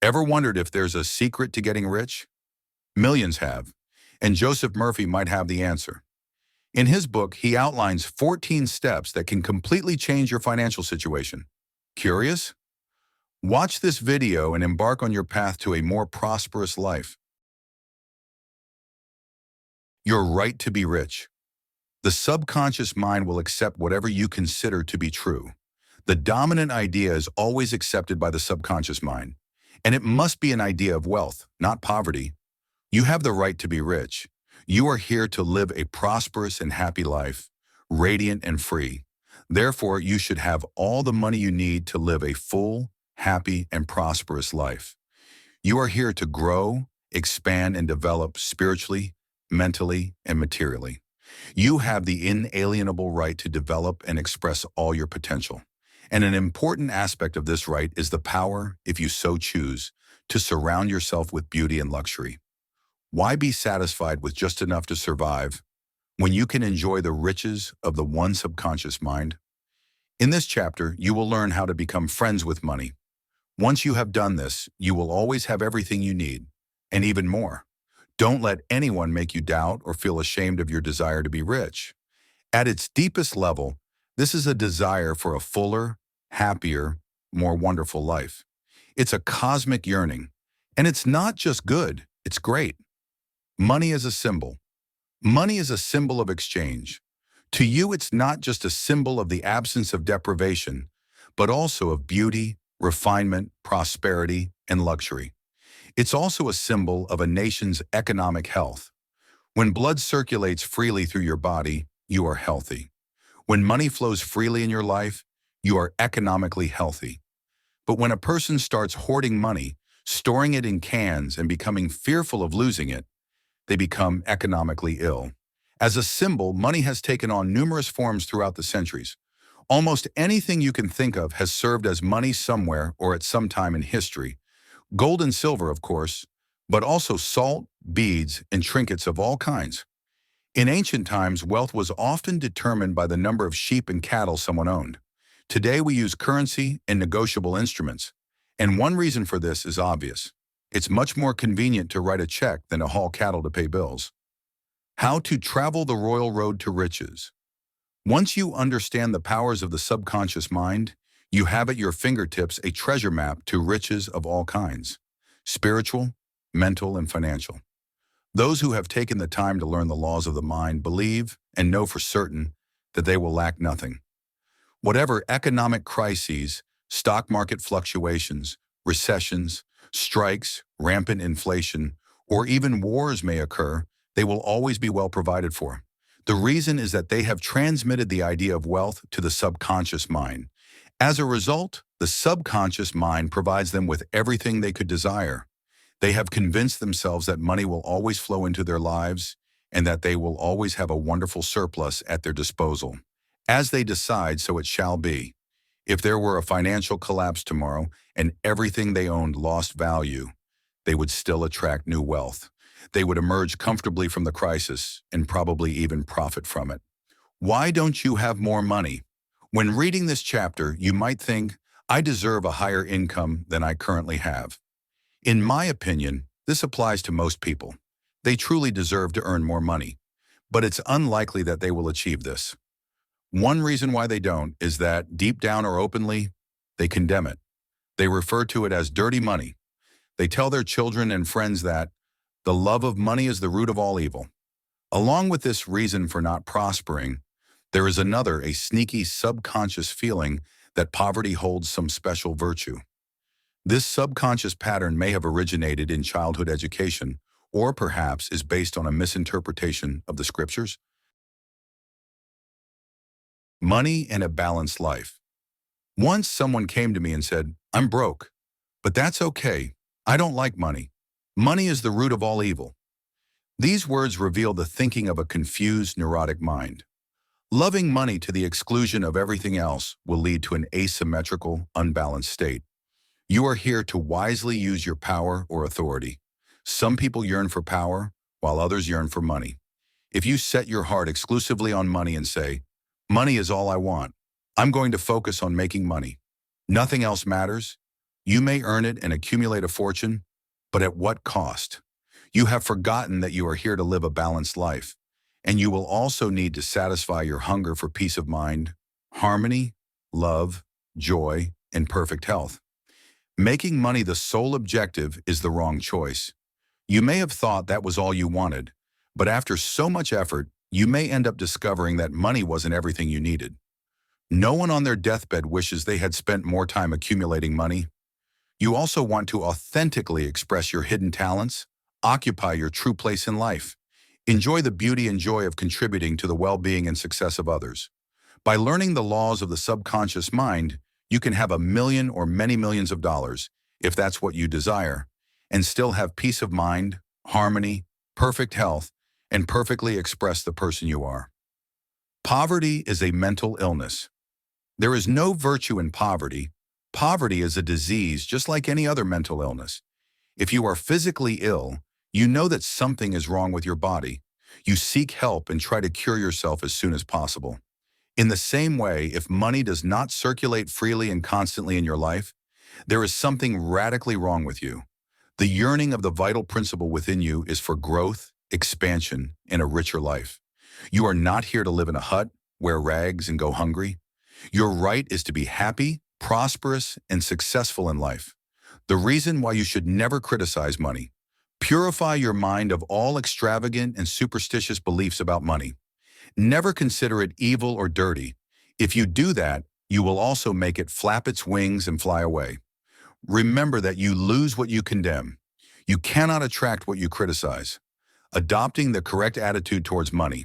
Ever wondered if there's a secret to getting rich? Millions have, and Joseph Murphy might have the answer. In his book, he outlines 14 steps that can completely change your financial situation. Curious? Watch this video and embark on your path to a more prosperous life. Your right to be rich. The subconscious mind will accept whatever you consider to be true. The dominant idea is always accepted by the subconscious mind, and it must be an idea of wealth, not poverty. You have the right to be rich. You are here to live a prosperous and happy life, radiant and free. Therefore, you should have all the money you need to live a full, happy, and prosperous life. You are here to grow, expand, and develop spiritually, mentally, and materially. You have the inalienable right to develop and express all your potential. And an important aspect of this right is the power, if you so choose, to surround yourself with beauty and luxury. Why be satisfied with just enough to survive when you can enjoy the riches of the one subconscious mind? In this chapter, you will learn how to become friends with money. Once you have done this, you will always have everything you need, and even more. Don't let anyone make you doubt or feel ashamed of your desire to be rich. At its deepest level, this is a desire for a fuller, happier, more wonderful life. It's a cosmic yearning, and it's not just good, it's great. Money is a symbol. Money is a symbol of exchange. To you, it's not just a symbol of the absence of deprivation, but also of beauty, refinement, prosperity, and luxury. It's also a symbol of a nation's economic health. When blood circulates freely through your body, you are healthy. When money flows freely in your life, you are economically healthy. But when a person starts hoarding money, storing it in cans, and becoming fearful of losing it, they become economically ill. As a symbol, money has taken on numerous forms throughout the centuries. Almost anything you can think of has served as money somewhere or at some time in history. Gold and silver, of course, but also salt, beads, and trinkets of all kinds. In ancient times, wealth was often determined by the number of sheep and cattle someone owned. Today, we use currency and negotiable instruments. And one reason for this is obvious. It's much more convenient to write a check than to haul cattle to pay bills. How to travel the royal road to riches. Once you understand the powers of the subconscious mind, you have at your fingertips a treasure map to riches of all kinds, spiritual, mental, and financial. Those who have taken the time to learn the laws of the mind believe and know for certain that they will lack nothing. Whatever economic crises, stock market fluctuations, recessions, strikes, rampant inflation, or even wars may occur, they will always be well provided for. The reason is that they have transmitted the idea of wealth to the subconscious mind. As a result, the subconscious mind provides them with everything they could desire. They have convinced themselves that money will always flow into their lives and that they will always have a wonderful surplus at their disposal. As they decide, so it shall be. If there were a financial collapse tomorrow and everything they owned lost value, they would still attract new wealth. They would emerge comfortably from the crisis and probably even profit from it. Why don't you have more money? When reading this chapter, you might think, I deserve a higher income than I currently have. In my opinion, this applies to most people. They truly deserve to earn more money, but it's unlikely that they will achieve this. One reason why they don't is that, deep down or openly, they condemn it. They refer to it as dirty money. They tell their children and friends that the love of money is the root of all evil. Along with this reason for not prospering, there is another, a sneaky subconscious feeling that poverty holds some special virtue. This subconscious pattern may have originated in childhood education, or perhaps is based on a misinterpretation of the scriptures. Money and a balanced life. Once someone came to me and said, I'm broke, but that's okay. I don't like money. Money is the root of all evil. These words reveal the thinking of a confused, neurotic mind. Loving money to the exclusion of everything else will lead to an asymmetrical, unbalanced state. You are here to wisely use your power or authority. Some people yearn for power, while others yearn for money. If you set your heart exclusively on money and say, money is all I want, I'm going to focus on making money. Nothing else matters, You may earn it and accumulate a fortune, but at what cost? You have forgotten that you are here to live a balanced life, and you will also need to satisfy your hunger for peace of mind, harmony, love, joy, and perfect health. Making money the sole objective is the wrong choice. You may have thought that was all you wanted, but after so much effort, you may end up discovering that money wasn't everything you needed. No one on their deathbed wishes they had spent more time accumulating money. You also want to authentically express your hidden talents, occupy your true place in life, enjoy the beauty and joy of contributing to the well-being and success of others. By learning the laws of the subconscious mind, you can have 1 million or many millions of dollars, if that's what you desire, and still have peace of mind, harmony, perfect health, and perfectly express the person you are. Poverty is a mental illness. There is no virtue in poverty. Poverty is a disease just like any other mental illness. If you are physically ill, you know that something is wrong with your body. You seek help and try to cure yourself as soon as possible. In the same way, if money does not circulate freely and constantly in your life, there is something radically wrong with you. The yearning of the vital principle within you is for growth, expansion, and a richer life. You are not here to live in a hut, wear rags, and go hungry. Your right is to be happy, prosperous, and successful in life. The reason why you should never criticize money. Purify your mind of all extravagant and superstitious beliefs about money. Never consider it evil or dirty. If you do that, you will also make it flap its wings and fly away. Remember that you lose what you condemn. You cannot attract what you criticize. Adopting the correct attitude towards money.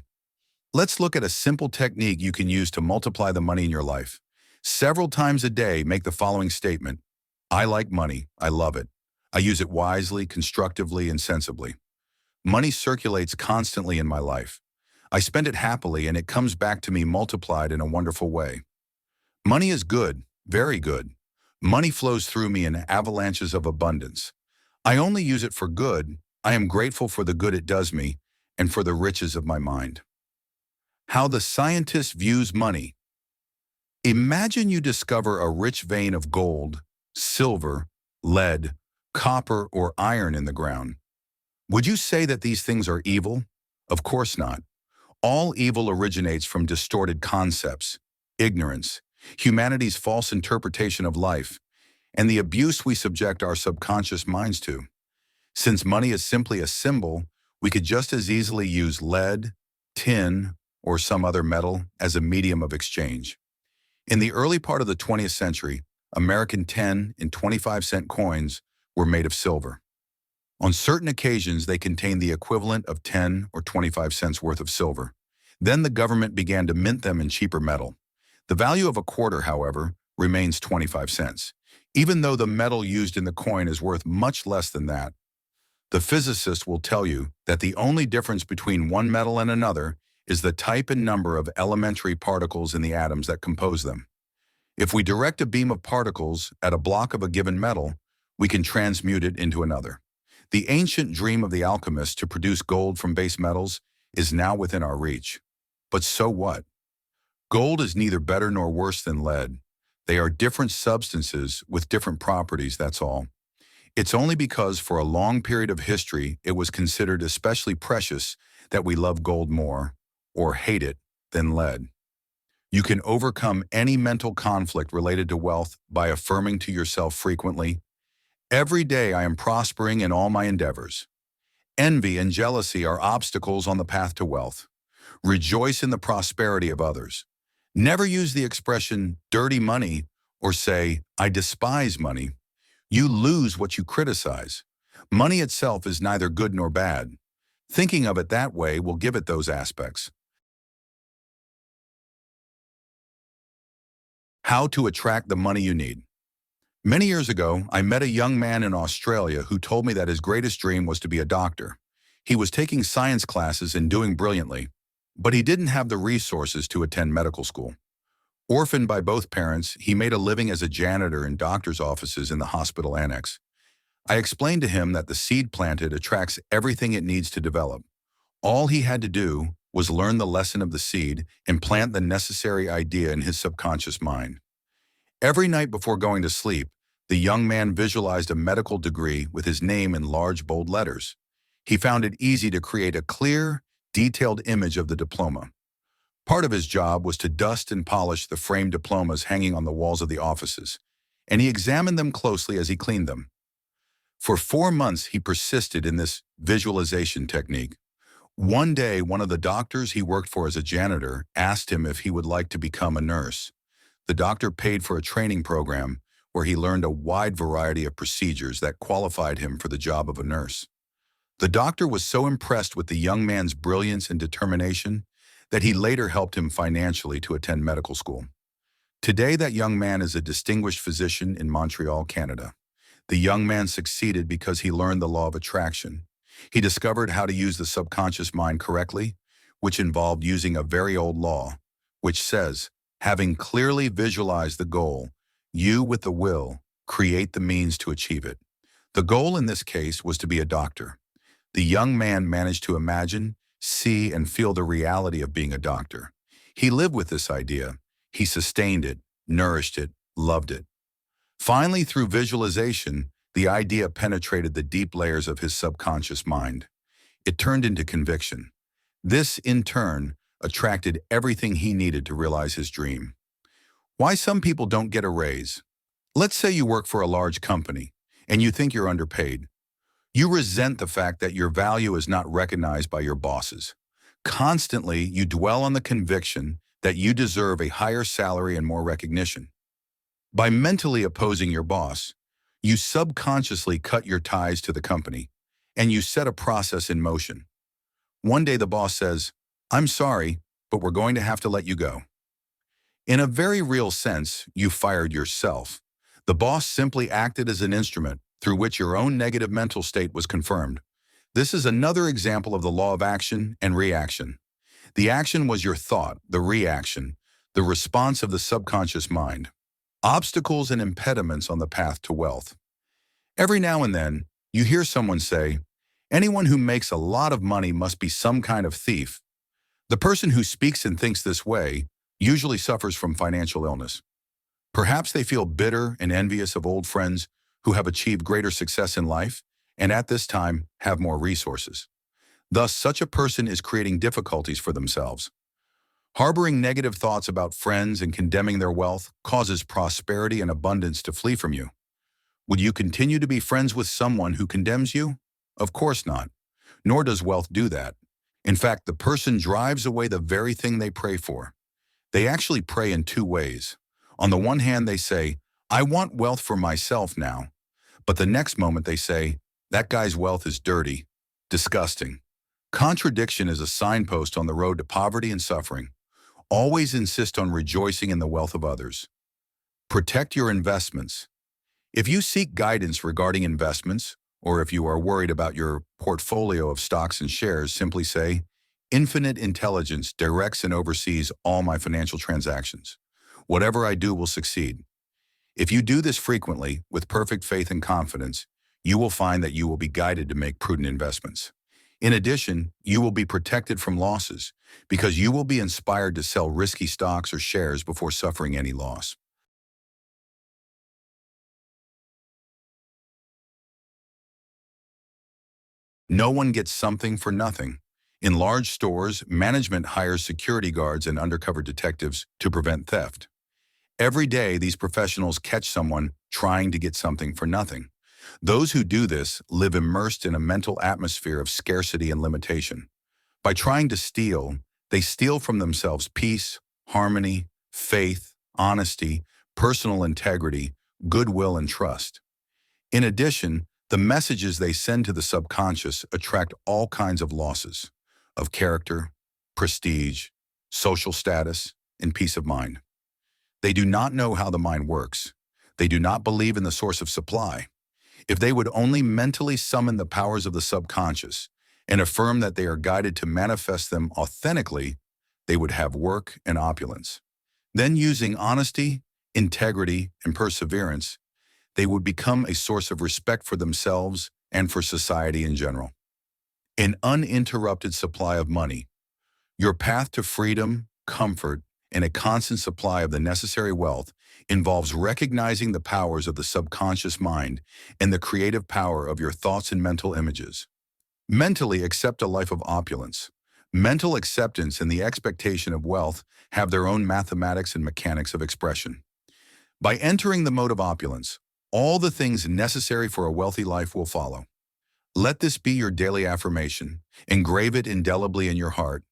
Let's look at a simple technique you can use to multiply the money in your life. Several times a day, make the following statement. I like money. I love it. I use it wisely, constructively, and sensibly. Money circulates constantly in my life. I spend it happily and it comes back to me multiplied in a wonderful way. Money is good, very good. Money flows through me in avalanches of abundance. I only use it for good. I am grateful for the good it does me and for the riches of my mind. How the scientist views money. Imagine you discover a rich vein of gold, silver, lead, copper, or iron in the ground. Would you say that these things are evil? Of course not. All evil originates from distorted concepts, ignorance, humanity's false interpretation of life, and the abuse we subject our subconscious minds to. Since money is simply a symbol, we could just as easily use lead, tin, or some other metal as a medium of exchange. In the early part of the 20th century, American 10 and 25-cent coins were made of silver. On certain occasions, they contained the equivalent of 10 or 25 cents worth of silver. Then the government began to mint them in cheaper metal. The value of a quarter, however, remains 25 cents, even though the metal used in the coin is worth much less than that. The physicist will tell you that the only difference between one metal and another is the type and number of elementary particles in the atoms that compose them. If we direct a beam of particles at a block of a given metal, we can transmute it into another. The ancient dream of the alchemist to produce gold from base metals is now within our reach. But so what? Gold is neither better nor worse than lead. They are different substances with different properties, that's all. It's only because for a long period of history it was considered especially precious that we love gold more, or hate it, than lead. You can overcome any mental conflict related to wealth by affirming to yourself frequently, every day I am prospering in all my endeavors. Envy and jealousy are obstacles on the path to wealth. Rejoice in the prosperity of others. Never use the expression dirty money or say, I despise money. You lose what you criticize. Money itself is neither good nor bad. Thinking of it that way will give it those aspects. How to attract the money you need. Many years ago, I met a young man in Australia who told me that his greatest dream was to be a doctor. He was taking science classes and doing brilliantly, but he didn't have the resources to attend medical school. Orphaned by both parents, he made a living as a janitor in doctor's offices in the hospital annex. I explained to him that the seed planted attracts everything it needs to develop. All he had to do was learn the lesson of the seed and plant the necessary idea in his subconscious mind. Every night before going to sleep, The young man visualized a medical degree with his name in large, bold letters. He found it easy to create a clear, detailed image of the diploma. Part of his job was to dust and polish the framed diplomas hanging on the walls of the offices, and he examined them closely as he cleaned them. For 4 months, he persisted in this visualization technique. One day, one of the doctors he worked for as a janitor asked him if he would like to become a nurse. The doctor paid for a training program where he learned a wide variety of procedures that qualified him for the job of a nurse. The doctor was so impressed with the young man's brilliance and determination that he later helped him financially to attend medical school. Today, that young man is a distinguished physician in Montreal, Canada. The young man succeeded because he learned the law of attraction. He discovered how to use the subconscious mind correctly, which involved using a very old law, which says, having clearly visualized the goal, you with the will create the means to achieve it. The goal in this case was to be a doctor. The young man managed to imagine, see, and feel the reality of being a doctor. He lived with this idea. He sustained it, nourished it, loved it. Finally, through visualization, the idea penetrated the deep layers of his subconscious mind. It turned into conviction. This, in turn, attracted everything he needed to realize his dream. Why some people don't get a raise. Let's say you work for a large company, and you think you're underpaid. You resent the fact that your value is not recognized by your bosses. Constantly, you dwell on the conviction that you deserve a higher salary and more recognition. By mentally opposing your boss, you subconsciously cut your ties to the company, and you set a process in motion. One day the boss says, "I'm sorry, but we're going to have to let you go." In a very real sense, you fired yourself. The boss simply acted as an instrument through which your own negative mental state was confirmed. This is another example of the law of action and reaction. The action was your thought, the reaction, the response of the subconscious mind. Obstacles and impediments on the path to wealth. Every now and then, you hear someone say, anyone who makes a lot of money must be some kind of thief. The person who speaks and thinks this way usually suffers from financial illness. Perhaps they feel bitter and envious of old friends who have achieved greater success in life and at this time have more resources. Thus, such a person is creating difficulties for themselves. Harboring negative thoughts about friends and condemning their wealth causes prosperity and abundance to flee from you. Would you continue to be friends with someone who condemns you? Of course not. Nor does wealth do that. In fact, the person drives away the very thing they pray for. They actually pray in two ways. On the one hand, they say, I want wealth for myself now. But the next moment they say, that guy's wealth is dirty, disgusting. Contradiction is a signpost on the road to poverty and suffering. Always insist on rejoicing in the wealth of others. Protect your investments. If you seek guidance regarding investments, or if you are worried about your portfolio of stocks and shares, simply say, Infinite intelligence directs and oversees all my financial transactions. Whatever I do will succeed. If you do this frequently, with perfect faith and confidence, you will find that you will be guided to make prudent investments. In addition, you will be protected from losses because you will be inspired to sell risky stocks or shares before suffering any loss. No one gets something for nothing. In large stores, management hires security guards and undercover detectives to prevent theft. Every day, these professionals catch someone trying to get something for nothing. Those who do this live immersed in a mental atmosphere of scarcity and limitation. By trying to steal, they steal from themselves peace, harmony, faith, honesty, personal integrity, goodwill, and trust. In addition, the messages they send to the subconscious attract all kinds of losses of character, prestige, social status, and peace of mind. They do not know how the mind works. They do not believe in the source of supply. If they would only mentally summon the powers of the subconscious and affirm that they are guided to manifest them authentically, they would have work and opulence. Then, using honesty, integrity, and perseverance, they would become a source of respect for themselves and for society in general. An uninterrupted supply of money. Your path to freedom, comfort, and a constant supply of the necessary wealth involves recognizing the powers of the subconscious mind and the creative power of your thoughts and mental images. Mentally accept a life of opulence. Mental acceptance and the expectation of wealth have their own mathematics and mechanics of expression. By entering the mode of opulence, all the things necessary for a wealthy life will follow. Let this be your daily affirmation. Engrave it indelibly in your heart.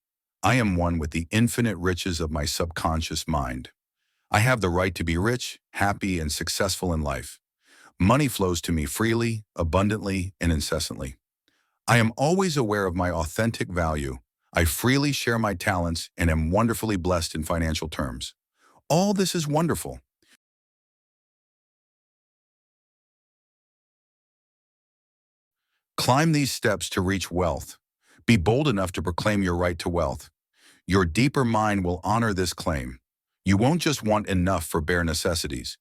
I am one with the infinite riches of my subconscious mind. I have the right to be rich, happy, and successful in life. Money flows to me freely, abundantly, and incessantly. I am always aware of my authentic value. I freely share my talents and am wonderfully blessed in financial terms. All this is wonderful. Climb these steps to reach wealth. Be bold enough to proclaim your right to wealth. Your deeper mind will honor this claim. You won't just want enough for bare necessities.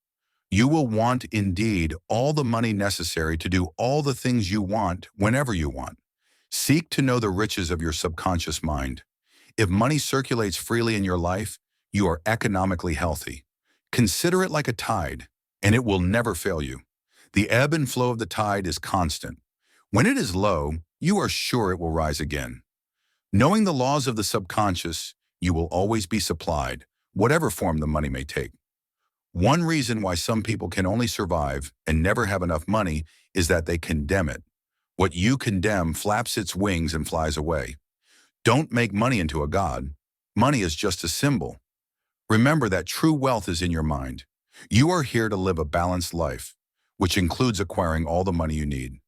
You will want, indeed, all the money necessary to do all the things you want whenever you want. Seek to know the riches of your subconscious mind. If money circulates freely in your life, you are economically healthy. Consider it like a tide, and it will never fail you. The ebb and flow of the tide is constant. When it is low, you are sure it will rise again. Knowing the laws of the subconscious, you will always be supplied, whatever form the money may take. One reason why some people can only survive and never have enough money is that they condemn it. What you condemn flaps its wings and flies away. Don't make money into a god. Money is just a symbol. Remember that true wealth is in your mind. You are here to live a balanced life, which includes acquiring all the money you need.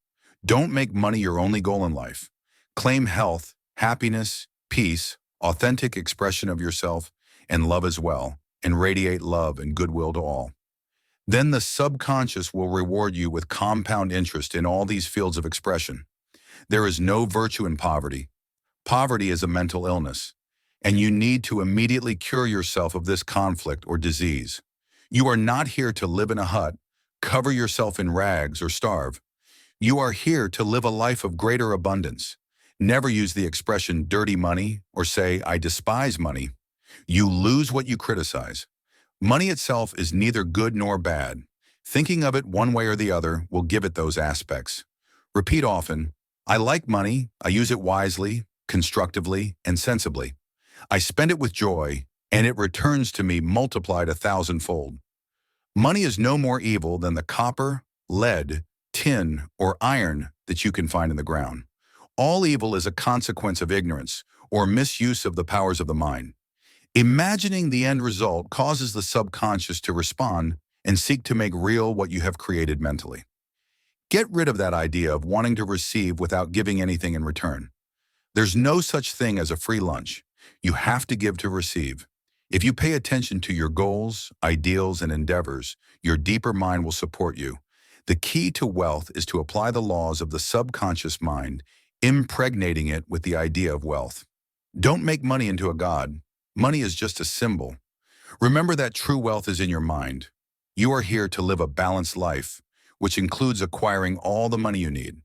Don't make money your only goal in life. Claim health, happiness, peace, authentic expression of yourself, and love as well, and radiate love and goodwill to all. Then the subconscious will reward you with compound interest in all these fields of expression. There is no virtue in poverty. Poverty is a mental illness, and you need to immediately cure yourself of this conflict or disease. You are not here to live in a hut, cover yourself in rags, or starve. You are here to live a life of greater abundance. Never use the expression dirty money or say, I despise money. You lose what you criticize. Money itself is neither good nor bad. Thinking of it one way or the other will give it those aspects. Repeat often, I like money, I use it wisely, constructively, and sensibly. I spend it with joy, and it returns to me multiplied 1,000-fold. Money is no more evil than the copper, lead, tin, or iron that you can find in the ground. All evil is a consequence of ignorance or misuse of the powers of the mind. Imagining the end result causes the subconscious to respond and seek to make real what you have created mentally. Get rid of that idea of wanting to receive without giving anything in return. There's no such thing as a free lunch. You have to give to receive. If you pay attention to your goals, ideals, and endeavors, your deeper mind will support you. The key to wealth is to apply the laws of the subconscious mind, impregnating it with the idea of wealth. Don't make money into a god. Money is just a symbol. Remember that true wealth is in your mind. You are here to live a balanced life, which includes acquiring all the money you need.